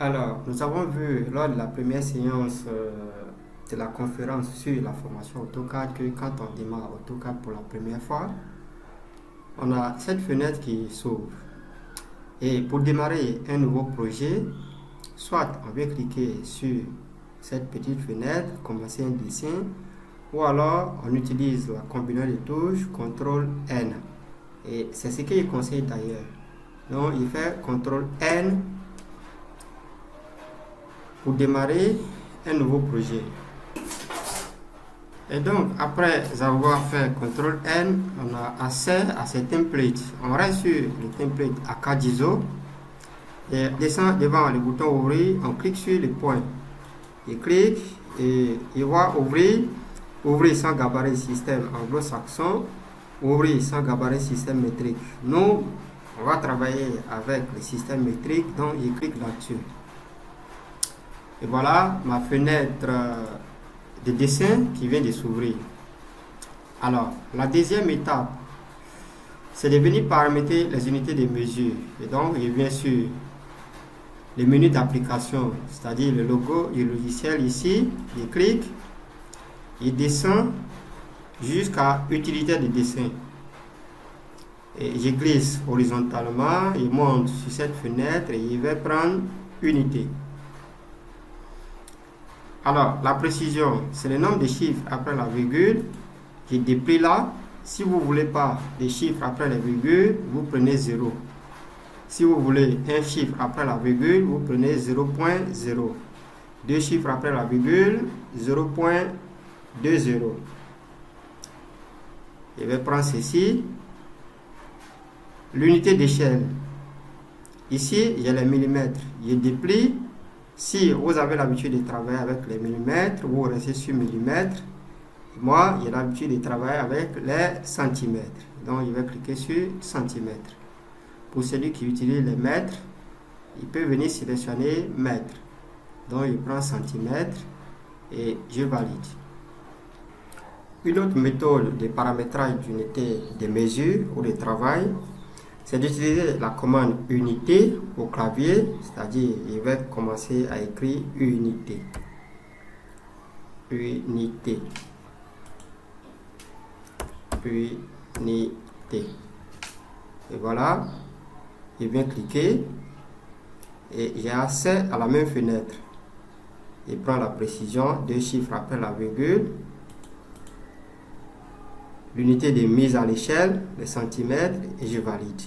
Alors, nous avons vu lors de la première séance de la conférence sur la formation AutoCAD que quand on démarre AutoCAD pour la première fois, on a cette fenêtre qui s'ouvre. Et pour démarrer un nouveau projet, soit on vient cliquer sur cette petite fenêtre, commencer un dessin, ou alors on utilise la combinaison de touches CTRL-N. Et c'est ce qu'il conseille d'ailleurs. Donc, il fait CTRL-N pour démarrer un nouveau projet. Et donc, après avoir fait CTRL-N, on a accès à ces templates. On reste sur le template ACAD ISO et descend devant le bouton ouvrir, on clique sur le point. Il clique et il va ouvrir sans gabarit système anglo-saxon, ouvrir sans gabarit système métrique. Nous, on va travailler avec le système métrique, donc il clique là-dessus. Et voilà ma fenêtre de dessin qui vient de s'ouvrir. Alors, la deuxième étape, c'est de venir paramétrer les unités de mesure. Et donc, il vient sur le menu d'application, c'est-à-dire le logo du logiciel ici. Il clique, il descend jusqu'à utilité de dessin. Et je glisse horizontalement, il monte sur cette fenêtre et il va prendre unité. Alors, la précision, c'est le nombre de chiffres après la virgule qui déplie là. Si vous ne voulez pas des chiffres après la virgule, vous prenez 0. Si vous voulez un chiffre après la virgule, vous prenez 0.0. Deux chiffres après la virgule, 0.20. Je vais prendre ceci. L'unité d'échelle. Ici, il y a les millimètres. Je déplie. Si vous avez l'habitude de travailler avec les millimètres, vous restez sur millimètres. Moi, j'ai l'habitude de travailler avec les centimètres. Donc, je vais cliquer sur centimètres. Pour celui qui utilise les mètres, il peut venir sélectionner mètres. Donc, je prends centimètres et je valide. Une autre méthode de paramétrage d'unité de mesure ou de travail, c'est d'utiliser la commande unité au clavier, c'est-à-dire il va commencer à écrire unité. Unité. Unité. Et voilà, je viens cliquer et j'ai accès à la même fenêtre. Je prends la précision, deux chiffres après la virgule. L'unité de mise à l'échelle, les centimètres, et je valide.